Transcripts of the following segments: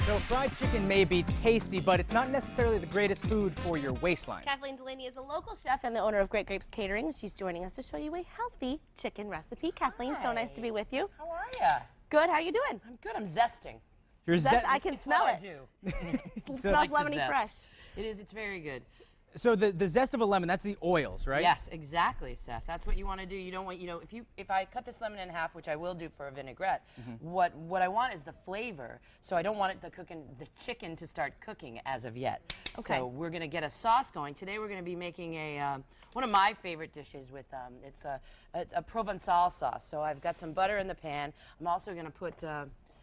So fried chicken may be tasty, but it's not necessarily the greatest food for your waistline. Kathleen Delaney is a local chef and the owner of Great Grapes Catering. She's joining us to show you a healthy chicken recipe. Kathleen, Hi. so nice to be with you. How are you? Good, how you doing? I'm good. I'm zesting. I can smell it. I do. It smells lemony fresh. It is. It's very good. So the zest of a lemon, that's the oils, right? Yes, exactly, Seth. That's what you want to do. You don't want, if I cut this lemon in half, which I will do for a vinaigrette, what I want is the flavor. So I don't want the chicken to start cooking as of yet. Okay. So we're going to get a sauce going. Today we're going to be making one of my favorite dishes with it's a Provençal sauce. So I've got some butter in the pan. I'm also going to put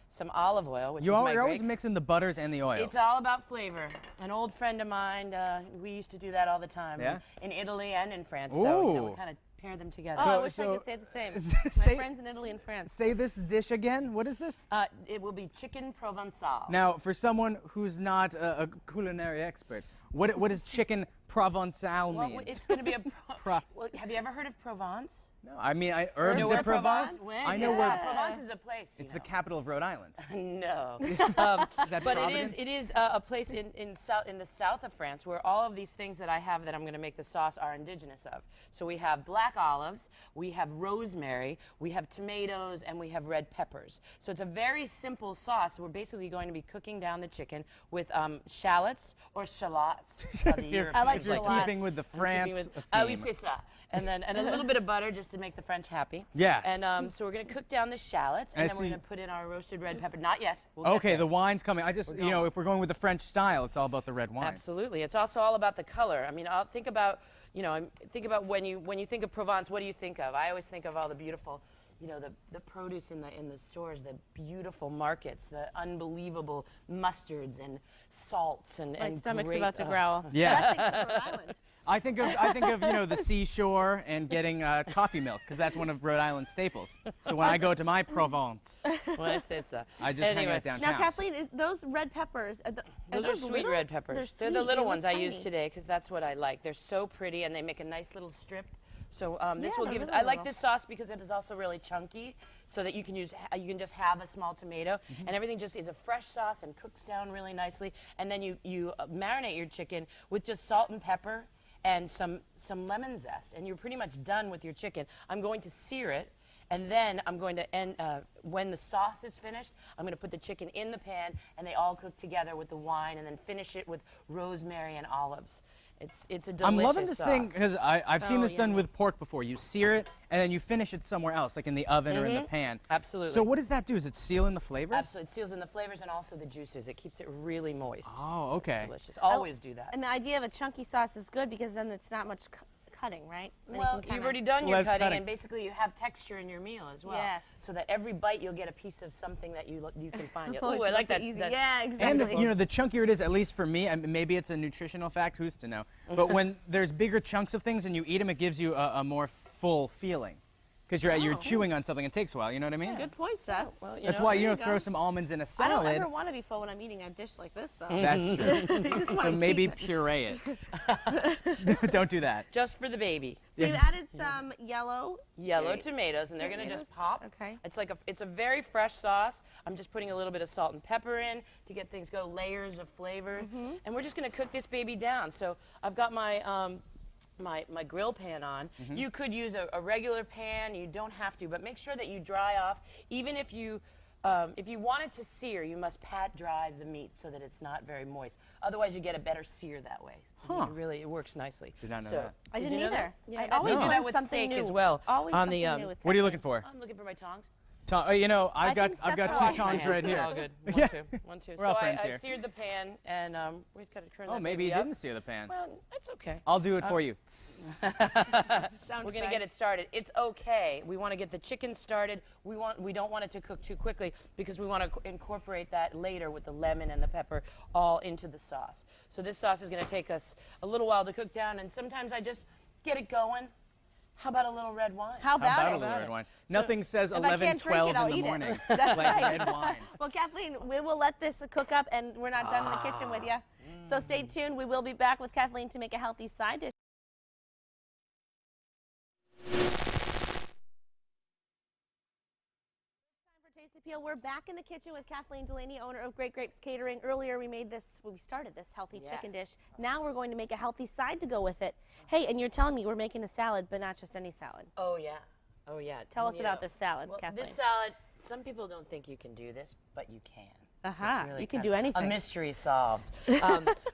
some olive oil, which You're is always mixing the butters and the oils. It's all about flavor. An old friend of mine, we used to do that all the time. Yeah? In Italy and in France. Ooh. So we kind of pair them together. Oh, I wish I could say the same. My friends in Italy and France. Say this dish again. What is this? It will be chicken Provençal. Now, for someone who's not a culinary expert, what does chicken Provençal mean? Well, it's going to be a. Well, have you ever heard of Provence? No, I mean, herbs know de where Provence. I know where Provence is a place. It's the capital of Rhode Island. No. Is that But Providence? it is a place in the south of France where all of these things that I have that I'm going to make the sauce are indigenous of. So we have black olives, we have rosemary, we have tomatoes, and we have red peppers. So it's a very simple sauce. We're basically going to be cooking down the chicken with shallots or shallots. I like You're shallots. keeping with the France Oui, theme. c'est ça. And a little bit of butter just to make the French happy. Yes. And so we're going to cook down the shallots, and then we're going to put in our roasted red pepper. Not yet. We'll get Okay, there. the wine's coming. I just, if we're going with the French style, it's all about the red wine. Absolutely. It's also all about the color. I mean, I'll think about, when you think of Provence, what do you think of? I always think of all the beautiful, the produce in the stores, the beautiful markets, the unbelievable mustards and salts and My stomach's great, about to growl. Yeah. Especially for Rhode Island. I think of the seashore and getting coffee milk, because that's one of Rhode Island's staples. So when I go to my Provence, Well, it's ça. I just hang out downtown. Now, Kathleen, those red peppers, Those are sweet little? red peppers. They're the sweet. little They ones look I use tiny. today because that's what I like. They're so pretty and they make a nice little strip. So this Yeah, will they're give us. really I like little. this sauce because it is also really chunky, so that you can just have a small tomato, and everything just is a fresh sauce and cooks down really nicely. And then you marinate your chicken with just salt and pepper and some lemon zest, and you're pretty much done with your chicken. I'm going to sear it. And then I'm going to end, when the sauce is finished, I'm going to put the chicken in the pan, and they all cook together with the wine, and then finish it with rosemary and olives. It's a delicious I'm loving this sauce. thing because I've seen this done yummy. with pork before. You sear it and then you finish it somewhere else, like in the oven or in the pan. Absolutely. So what does that do? Does it seal in the flavors? Absolutely. It seals in the flavors and also the juices. It keeps it really moist. Oh, okay. It's delicious. Always do that. And the idea of a chunky sauce is good because then it's not much cutting, right? Then you Well, can kinda- you've already done your Less cutting, cutting. and basically you have texture in your meal as well. Yes. So that every bite you'll get a piece of something that you can find. Always Ooh, I like the that. easy- that- Yeah, And exactly. the chunkier it is, at least for me, and maybe it's a nutritional fact, who's to know? But when there's bigger chunks of things and you eat them, it gives you a more full feeling. Because you're chewing on something, it takes a while, you know what I mean? Good point, Seth. Well, That's why, there you throw go. some almonds in a I salad. don't ever want to be full when I'm eating a dish like this, though. That's true. I just So wanna maybe keep it. puree it. Don't do that. just for the baby. So you added some yellow Tomatoes, and they're going to just Tomatoes? pop. Okay. It's a very fresh sauce. I'm just putting a little bit of salt and pepper in to get things go, layers of flavor. And we're just going to cook this baby down. So I've got my my grill pan on. You could use a regular pan. You don't have to, but make sure that you dry off. Even if you want it to sear, you must pat dry the meat so that it's not very moist. Otherwise, you get a better sear that way. Huh. It works nicely. Did not know So- that. I Did didn't you know either. that? Yeah, I that's always easy. learn That with something steak new. as well. Always On something the, new with What are you Kathleen. looking for? I'm looking for my tongs. I've got Seth two washed my tongs hands. right It's here. all good. One, Yeah. two. One, two. We're all So friends I here. seared the pan, and we've got to turn Oh, that maybe baby you up. didn't sear the pan. Well, it's okay. I'll do it for you. We're going to get it started. It's okay. We want to get the chicken started. We don't want it to cook too quickly because we want to incorporate that later with the lemon and the pepper all into the sauce. So this sauce is going to take us a little while to cook down, and sometimes I just get it going. How about a little red wine? How How about about it? a little red wine? Nothing says If I 11, can't drink 12 it, I'll in the eat it. morning. That's like right. red wine. Well, Kathleen, we will let this cook up, and we're not done in the kitchen with you. So stay tuned. We will be back with Kathleen to make a healthy side dish. Taste Appeal. We're back in the kitchen with Kathleen Delaney, owner of Great Grapes Catering. Earlier we started this healthy chicken dish. Now we're going to make a healthy side to go with it. Hey, and you're telling me we're making a salad, but not just any salad. Oh yeah, oh yeah. Tell us about this salad, well, Kathleen. This salad, some people don't think you can do this, but you can. Aha, So really you can kind do of anything. A mystery solved.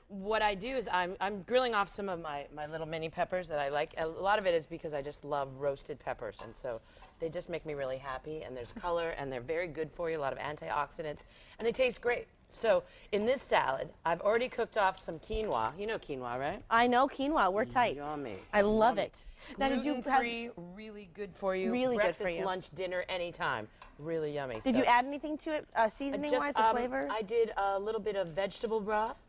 What I do is I'm grilling off some of my little mini peppers that I like. A lot of it is because I just love roasted peppers, and so they just make me really happy, and there's color, and they're very good for you, a lot of antioxidants, and they taste great. So in this salad, I've already cooked off some quinoa. You know quinoa, right? I know quinoa. We're tight. Yummy. I love Yummy. it. Now, did you have, Gluten-free, really good for you. Really good Breakfast, for you. lunch, dinner, anytime. Really yummy. did you add anything to it, seasoning-wise or flavor? I did a little bit of vegetable broth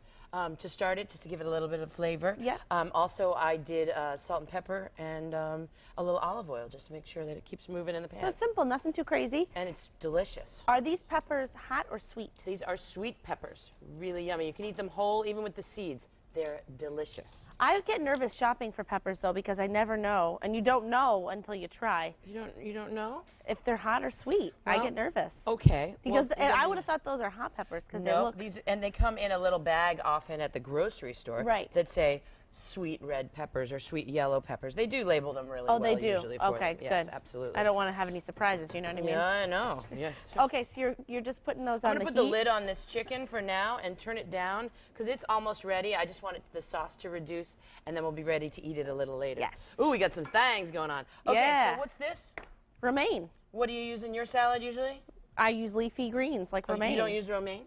to start it, just to give it a little bit of flavor. Yeah. Also, I did salt and pepper and a little olive oil, just to make sure that it keeps moving in the pan. So simple, nothing too crazy. And it's delicious. Are these peppers hot or sweet? These are sweet peppers, really yummy. You can eat them whole, even with the seeds. They're delicious. I get nervous shopping for peppers though because I never know, and you don't know until you try You don't know? if they're hot or sweet. I Well, get nervous. Okay. Because well, I would have thought those are hot peppers because they no, look. and they come in a little bag often at the grocery store Right. that say sweet red peppers or sweet yellow peppers. They do label them really Oh, well they do. usually for Okay, them. Yes, good. absolutely. I don't want to have any surprises. You know what I mean? Yeah, I know. Yeah. Okay, so you're just putting those I'm on gonna the put heat. the lid on this chicken for now and turn it down because it's almost ready. I just want the sauce to reduce, and then we'll be ready to eat it a little later. Yes. Ooh, we got some things going on. Okay, Yeah. so what's this? Romaine. What do you use in your salad usually? I use leafy greens like romaine. You don't use romaine?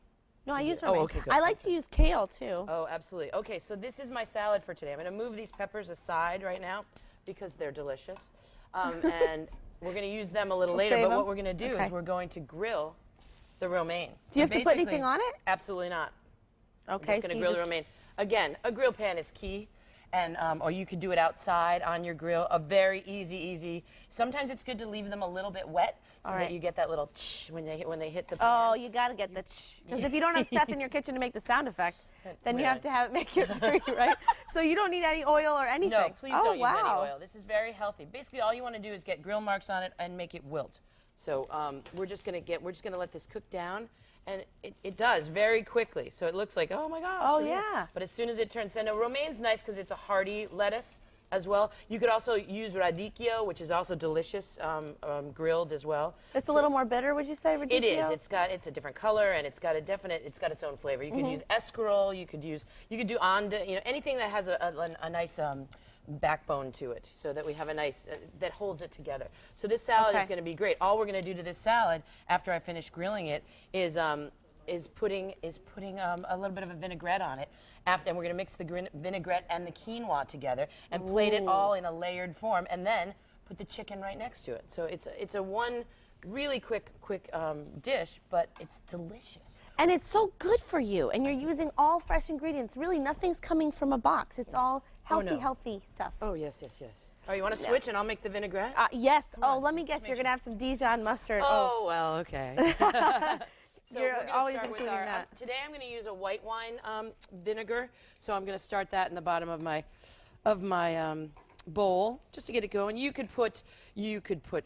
No, I use Oh, romaine. okay, good. I like to use kale too. Oh, absolutely. Okay, so this is my salad for today. I'm going to move these peppers aside right now because they're delicious. And we're going to use them a little later. save But 'em? what we're going to do Okay. is we're going to grill the romaine. Do you have to put anything basically- on it? Absolutely not. I'm Okay, just going so to you grill the just- romaine. Again, a grill pan is key. And, or you could do it outside on your grill. A very easy. Sometimes it's good to leave them a little bit wet so right. that you get that little tsh when they hit the Oh, pan. you got to get the because if you don't have Seth in your kitchen to make the sound effect, then you have to have it make it right. So you don't need any oil or anything. No, please oh, don't wow. use any oil. This is very healthy. Basically, all you want to do is get grill marks on it and make it wilt. So we're just gonna let this cook down, and it does very quickly. So it looks like, oh my gosh. Oh, look at it. yeah. But as soon as it turns, and romaine's nice because it's a hearty lettuce as well. You could also use radicchio, which is also delicious, grilled as well. It's a little more bitter, would you say, radicchio? It is. It's a different color, and it's got its own flavor. You could use escarole. You could do anda. Anything that has a nice backbone to it, so that we have a nice that holds it together. So this salad Okay. is going to be great. All we're going to do to this salad after I finish grilling it is putting a little bit of a vinaigrette on it. And we're going to mix the vinaigrette and the quinoa together and plate it all in a layered form, and then put the chicken right next to it. So it's a one really quick dish, but it's delicious. And it's so good for you, and you're using all fresh ingredients. Really, nothing's coming from a box. It's all healthy, healthy stuff. Oh yes. Oh, you want to switch and I'll make the vinaigrette? Yes. Oh, let me guess. You're going to have some Dijon mustard. Oh, well, okay. So You're we're gonna always start with including that. today I'm going to use a white wine vinegar, so I'm going to start that in the bottom of my bowl just to get it going. You could put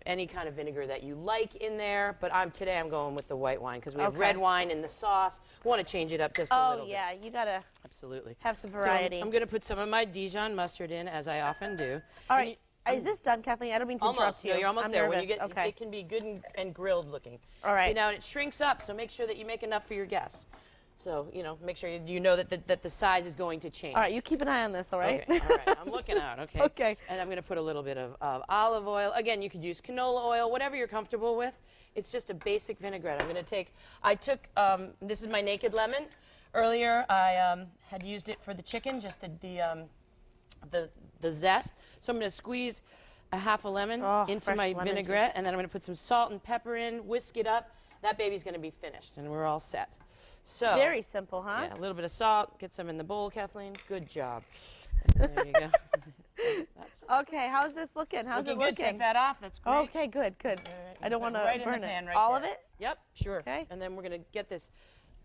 any kind of vinegar that you like in there, but today I'm going with the white wine because we have Okay. red wine in the sauce. We want to change it up just a Oh, little bit. yeah. You got to Absolutely. have some So variety. I'm going to put some of my Dijon mustard in, as I often do. All right. Is this done, Kathleen? I don't mean to interrupt Almost. you. No, you're almost I'm there. nervous. When you get, okay. it can be good and grilled looking. All right. See, now it shrinks up, so make sure that you make enough for your guests. So, make sure you know that the size is going to change. All right. You keep an eye on this, all right? Okay, all right. I'm looking out, okay? Okay. And I'm going to put a little bit of olive oil. Again, you could use canola oil, whatever you're comfortable with. It's just a basic vinaigrette. This is my naked lemon. Earlier, I had used it for the chicken, just the zest. So I'm going to squeeze a half a lemon into fresh my lemon vinaigrette, juice. and then I'm going to put some salt and pepper in, whisk it up. That baby's going to be finished, and we're all set. So Very simple, huh? yeah, a little bit of salt. Get some in the bowl, Kathleen. Good job. And there you go. That's Okay. How's this looking? How's looking it good. looking? Take that off. That's great. Okay, good. All right, I don't put want it to right in the burn pan it. right All there. of it? Yep, sure. Okay. And then we're going to get this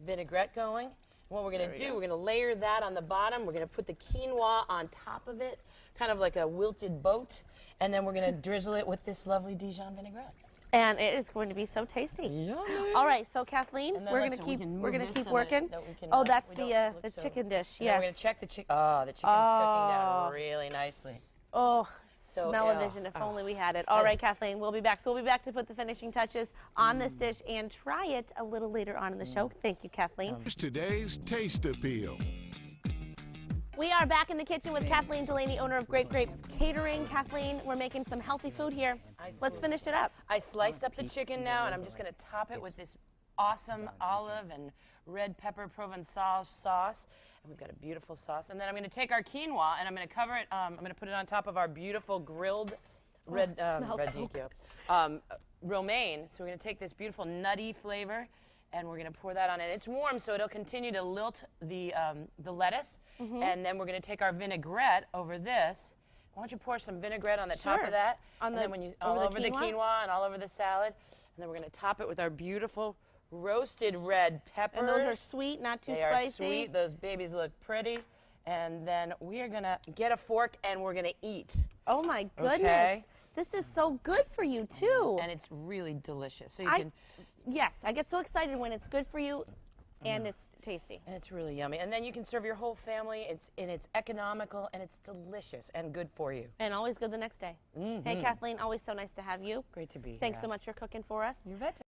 vinaigrette going. What we're going to do, we're going to layer that on the bottom. We're going to put the quinoa on top of it, kind of like a wilted boat. And then we're going to drizzle it with this lovely Dijon vinaigrette. And it is going to be so tasty. Yummy. All right, so Kathleen, And then we're let's- gonna keep we can we're move gonna this keep so working. that we can, Oh, that's we don't the look so- chicken dish. And then we're Yes. gonna check the chicken. Oh, the chicken's cooking down really nicely. Oh, So, smell-o-vision, if only we had it. All right, Kathleen, we'll be back. So we'll be back to put the finishing touches on this dish and try it a little later on in the show. Thank you, Kathleen. Here's today's Taste Appeal. We are back in the kitchen with Kathleen Delaney, owner of Great Grapes Catering. Kathleen, we're making some healthy food here. Let's finish it up. I sliced up the chicken now, and I'm just gonna top it with this awesome olive and red pepper Provençal sauce. And we've got a beautiful sauce. And then I'm gonna take our quinoa and I'm gonna cover it. I'm gonna put it on top of our beautiful grilled red smells red so Dico, romaine. So we're gonna take this beautiful nutty flavor, and we're gonna pour that on it. It's warm, so it'll continue to lilt the lettuce. And then we're gonna take our vinaigrette over this. Why don't you pour some vinaigrette on the top Sure. of that? On and the- then when you over all the over the quinoa? quinoa and all over the salad. And then we're gonna top it with our beautiful roasted red peppers. And those are sweet, not too They spicy. are sweet. Those babies look pretty. And then we are gonna get a fork and we're gonna eat. Oh my goodness. Okay. This is so good for you too. And it's really delicious. So you I- can, Yes, I get so excited when it's good for you and it's tasty. and it's really yummy. And then you can serve your whole family. It's economical and it's delicious and good for you. And always good the next day. Hey, Kathleen, always so nice to have you. Great to be here. Thanks so much for cooking for us. You betcha.